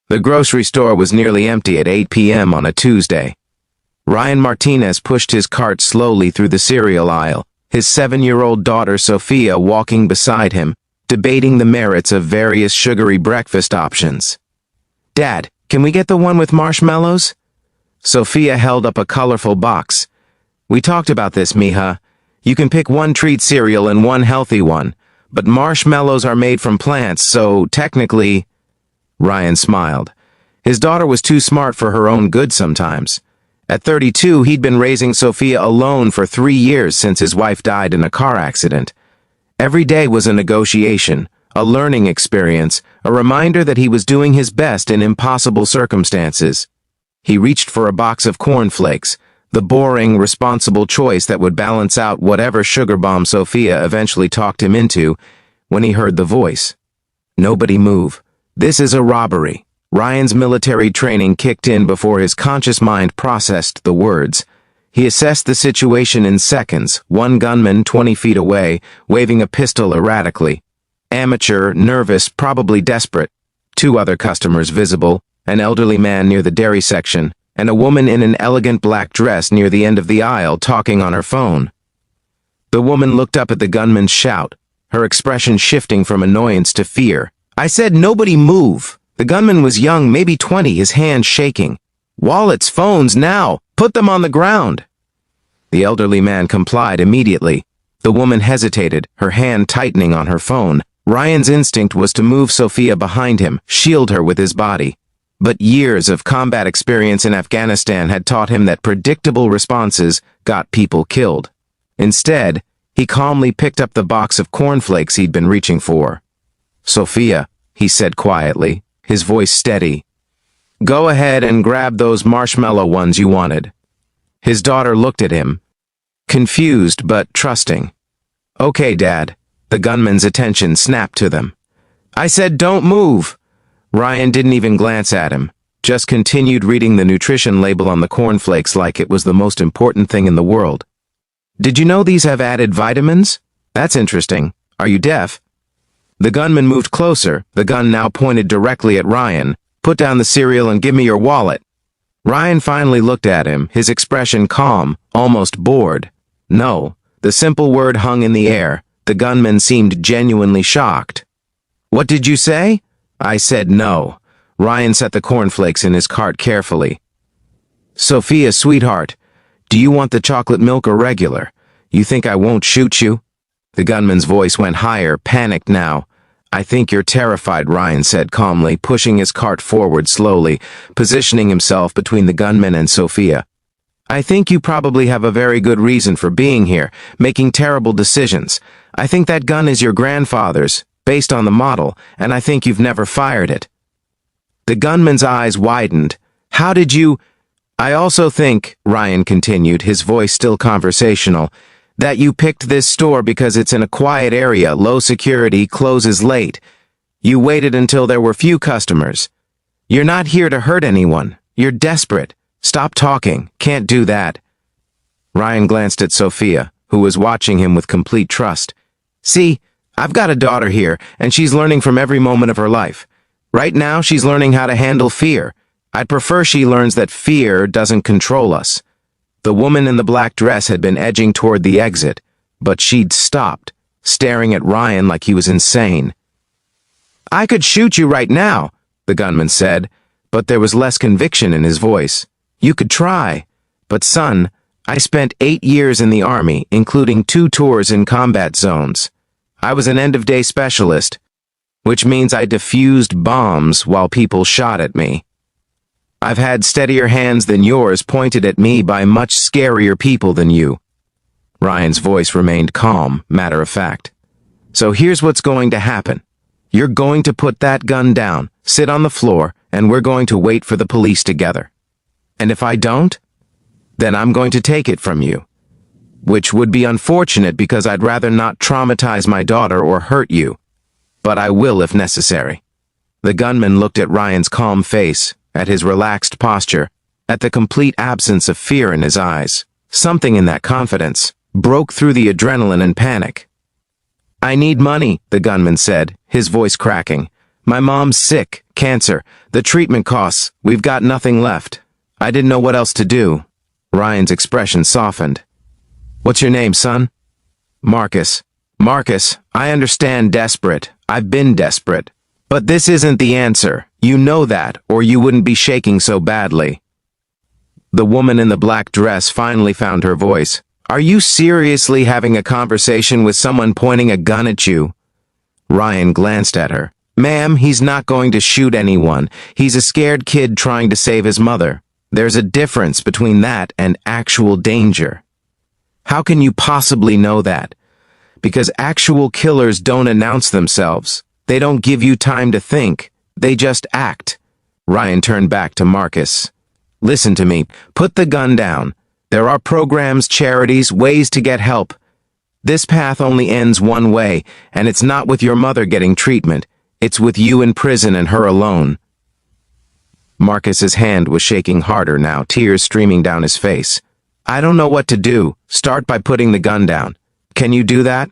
The grocery store was nearly empty at 8 p.m. on a Tuesday. Ryan Martinez pushed his cart slowly through the cereal aisle, his 7-year-old daughter Sophia walking beside him, debating the merits of various sugary breakfast options. "Dad, can we get the one with marshmallows?" Sophia held up a colorful box. "We talked about this, mija. You can pick one treat cereal and one healthy one, but marshmallows are made from plants, so technically—" Ryan smiled. His daughter was too smart for her own good sometimes. At 32, he'd been raising Sophia alone for 3 years since his wife died in a car accident. Every day was a negotiation, a learning experience, a reminder that he was doing his best in impossible circumstances. He reached for a box of cornflakes, the boring, responsible choice that would balance out whatever sugar bomb Sophia eventually talked him into, when he heard the voice. "Nobody move. This is a robbery." Ryan's military training kicked in before his conscious mind processed the words. He assessed the situation in seconds, one gunman 20 feet away, waving a pistol erratically. Amateur, nervous, probably desperate. 2 other customers visible, an elderly man near the dairy section, and a woman in an elegant black dress near the end of the aisle talking on her phone. The woman looked up at the gunman's shout, her expression shifting from annoyance to fear. "I said nobody move." The gunman was young, maybe 20, his hand shaking. "Wallets, phones, now! Put them on the ground!" The elderly man complied immediately. The woman hesitated, her hand tightening on her phone. Ryan's instinct was to move Sophia behind him, shield her with his body. But years of combat experience in Afghanistan had taught him that predictable responses got people killed. Instead, he calmly picked up the box of cornflakes he'd been reaching for. "Sophia," he said quietly, his voice steady. "Go ahead and grab those marshmallow ones you wanted." His daughter looked at him, confused but trusting. "Okay, Dad." The gunman's attention snapped to them. "I said don't move." Ryan didn't even glance at him, just continued reading the nutrition label on the cornflakes like it was the most important thing in the world. "Did you know these have added vitamins? That's interesting. Are you deaf?" The gunman moved closer, the gun now pointed directly at Ryan. "Put down the cereal and give me your wallet." Ryan finally looked at him, his expression calm, almost bored. "No." The simple word hung in the air. The gunman seemed genuinely shocked. "What did you say?" "I said no." Ryan set the cornflakes in his cart carefully. "Sophia, sweetheart, do you want the chocolate milk or regular? You think I won't shoot you?" The gunman's voice went higher, panicked now. "I think you're terrified," Ryan said calmly, pushing his cart forward slowly, positioning himself between the gunman and Sophia. "I think you probably have a very good reason for being here, making terrible decisions. I think that gun is your grandfather's, based on the model, and I think you've never fired it." The gunman's eyes widened. "How did you—" "I also think," Ryan continued, his voice still conversational, "that you picked this store because it's in a quiet area, low security, closes late. You waited until there were few customers. You're not here to hurt anyone. You're desperate. Stop talking. Can't do that." Ryan glanced at Sophia, who was watching him with complete trust. "See, I've got a daughter here, and she's learning from every moment of her life. Right now, she's learning how to handle fear. I'd prefer she learns that fear doesn't control us." The woman in the black dress had been edging toward the exit, but she'd stopped, staring at Ryan like he was insane. "I could shoot you right now," the gunman said, but there was less conviction in his voice. "You could try. But son, I spent 8 years in the Army, including 2 tours in combat zones. I was an end-of-day specialist, which means I defused bombs while people shot at me. I've had steadier hands than yours pointed at me by much scarier people than you." Ryan's voice remained calm, matter-of-fact. "So here's what's going to happen. You're going to put that gun down, sit on the floor, and we're going to wait for the police together. And if I don't, then I'm going to take it from you. Which would be unfortunate because I'd rather not traumatize my daughter or hurt you. But I will if necessary." The gunman looked at Ryan's calm face, at his relaxed posture, at the complete absence of fear in his eyes. Something in that confidence broke through the adrenaline and panic. "I need money," the gunman said, his voice cracking. "My mom's sick, Cancer. The treatment costs. We've got nothing left. I didn't know what else to do. Ryan's expression softened. What's your name, son? Marcus. Marcus, I understand desperate. I've been desperate. But this isn't the answer. You know that, or you wouldn't be shaking so badly. The woman in the black dress finally found her voice. Are you seriously having a conversation with someone pointing a gun at you? Ryan glanced at her. Ma'am, he's not going to shoot anyone. He's a scared kid trying to save his mother. There's a difference between that and actual danger. How can you possibly know that? Because actual killers don't announce themselves. They don't give you time to think. They just act. Ryan turned back to Marcus. Listen to me. Put the gun down. There are programs, charities, ways to get help. This path only ends one way, and it's not with your mother getting treatment. It's with you in prison and her alone. Marcus's hand was shaking harder now, tears streaming down his face. I don't know what to do. Start by putting the gun down. Can you do that?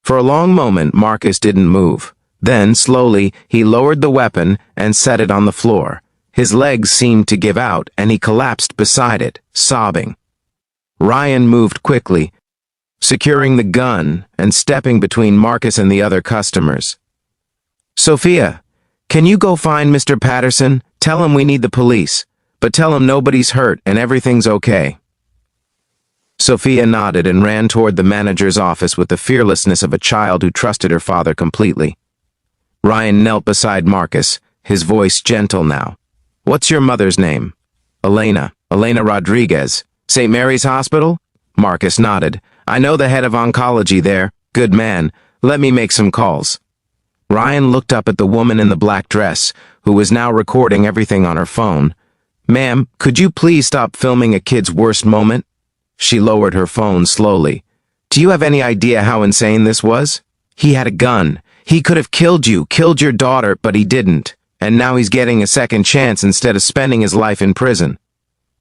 For a long moment, Marcus didn't move. Then, slowly, he lowered the weapon and set it on the floor. His legs seemed to give out, and he collapsed beside it, sobbing. Ryan moved quickly, securing the gun and stepping between Marcus and the other customers. Sophia, can you go find Mr. Patterson? Tell him we need the police, but tell him nobody's hurt and everything's okay. Sophia nodded and ran toward the manager's office with the fearlessness of a child who trusted her father completely. Ryan knelt beside Marcus, his voice gentle now. What's your mother's name? Elena Rodriguez. St. Mary's Hospital? Marcus nodded. I know the head of oncology there. Good man. Let me make some calls. Ryan looked up at the woman in the black dress, who was now recording everything on her phone. Ma'am, could you please stop filming a kid's worst moment? She lowered her phone slowly. Do you have any idea how insane this was? He had a gun. He could have killed you, killed your daughter, but he didn't. And now he's getting a second chance instead of spending his life in prison.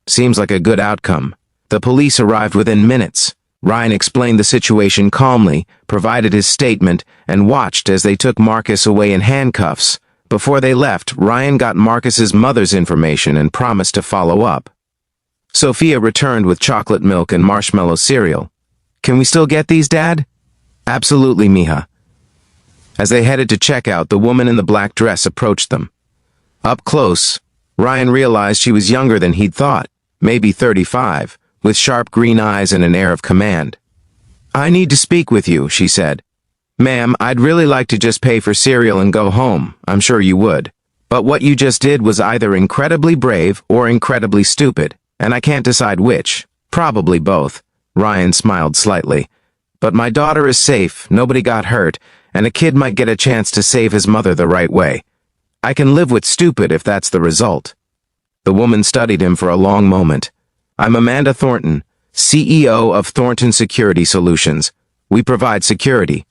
Seems like a good outcome. The police arrived within minutes. Ryan explained the situation calmly, provided his statement, and watched as they took Marcus away in handcuffs. Before they left, Ryan got Marcus's mother's information and promised to follow up. Sophia returned with chocolate milk and marshmallow cereal. Can we still get these, Dad? Absolutely, mija. As they headed to checkout, the woman in the black dress approached them. Up close, Ryan realized she was younger than he'd thought, maybe 35, with sharp green eyes and an air of command. I need to speak with you, she said. Ma'am, I'd really like to just pay for cereal and go home. I'm sure you would. But what you just did was either incredibly brave or incredibly stupid, and I can't decide which. Probably both. Ryan smiled slightly. But my daughter is safe, nobody got hurt, and a kid might get a chance to save his mother the right way. I can live with stupid if that's the result. The woman studied him for a long moment. I'm Amanda Thornton, CEO of Thornton Security Solutions. We provide security,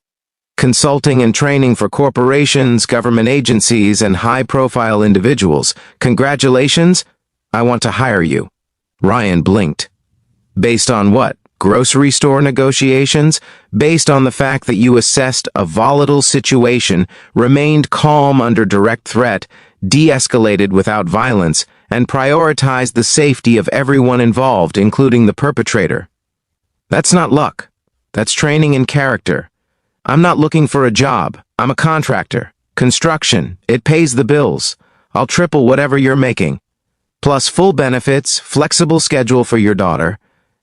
consulting and training for corporations, government agencies, and high-profile individuals. Congratulations, I want to hire you. Ryan blinked. Based on what? Grocery store negotiations? Based on the fact that you assessed a volatile situation, remained calm under direct threat, de-escalated without violence, and prioritized the safety of everyone involved, including the perpetrator. That's not luck. That's training and character. I'm not looking for a job. I'm a contractor. Construction. It pays the bills. I'll triple whatever you're making. Plus full benefits, flexible schedule for your daughter,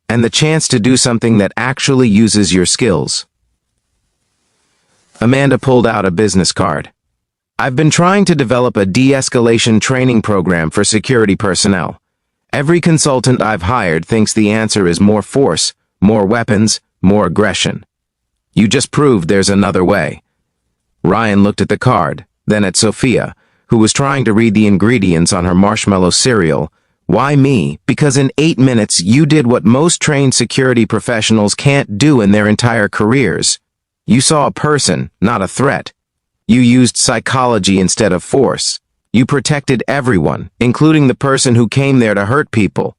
and the chance to do something that actually uses your skills. Amanda pulled out a business card. I've been trying to develop a de-escalation training program for security personnel. Every consultant I've hired thinks the answer is more force, more weapons, more aggression. You just proved there's another way. Ryan looked at the card, then at Sophia, who was trying to read the ingredients on her marshmallow cereal. Why me? Because in 8 minutes you did what most trained security professionals can't do in their entire careers. You saw a person, not a threat. You used psychology instead of force. You protected everyone, including the person who came there to hurt people.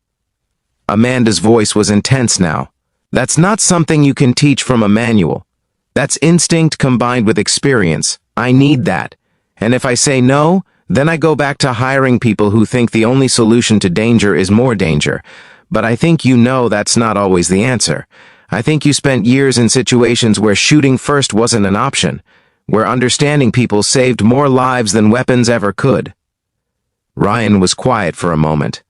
Amanda's voice was intense now. That's not something you can teach from a manual. That's instinct combined with experience. I need that. And if I say no, Then I go back to hiring people who think the only solution to danger is more danger. But I think you know that's not always the answer. I think you spent years in situations where shooting first wasn't an option, where understanding people saved more lives than weapons ever could." Ryan was quiet for a moment.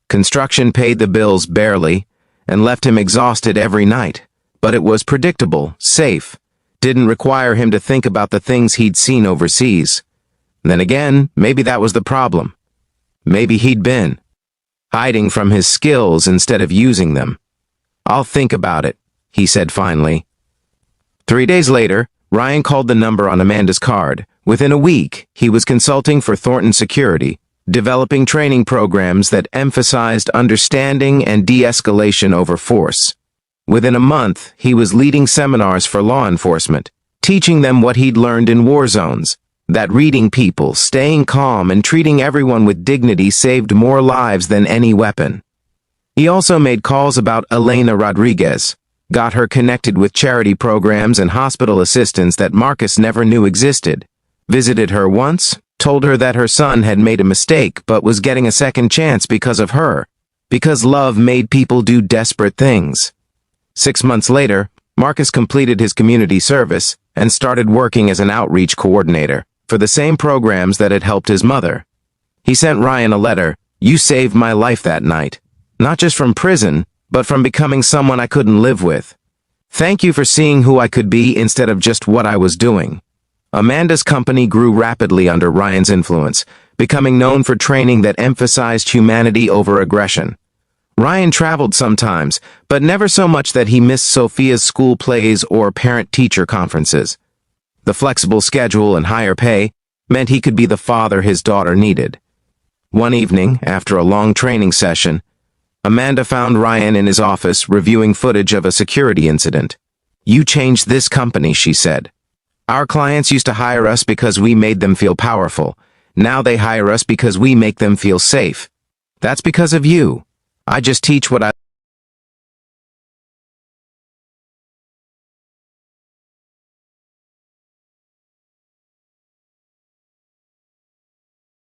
Construction paid the bills barely and left him exhausted every night. But it was predictable, safe, didn't require him to think about the things he'd seen overseas. Then again, maybe that was the problem. Maybe he'd been hiding from his skills instead of using them. "I'll think about it," he said finally. 3 days later, Ryan called the number on Amanda's card. Within a week, he was consulting for Thornton Security, developing training programs that emphasized understanding and de-escalation over force. Within a month, he was leading seminars for law enforcement, teaching them what he'd learned in war zones, that reading people, staying calm, and treating everyone with dignity saved more lives than any weapon. He also made calls about Elena Rodriguez, got her connected with charity programs and hospital assistance that Marcus never knew existed, visited her once, told her that her son had made a mistake but was getting a second chance because of her, because love made people do desperate things. 6 months later, Marcus completed his community service and started working as an outreach coordinator for the same programs that had helped his mother. He sent Ryan a letter. "You saved my life that night. Not just from prison, but from becoming someone I couldn't live with. Thank you for seeing who I could be instead of just what I was doing." Amanda's company grew rapidly under Ryan's influence, becoming known for training that emphasized humanity over aggression. Ryan traveled sometimes, but never so much that he missed Sophia's school plays or parent-teacher conferences. The flexible schedule and higher pay meant he could be the father his daughter needed. One evening, after a long training session, Amanda found Ryan in his office reviewing footage of a security incident. "You changed this company," she said. "Our clients used to hire us because we made them feel powerful. Now they hire us because we make them feel safe. That's because of you. I just teach what I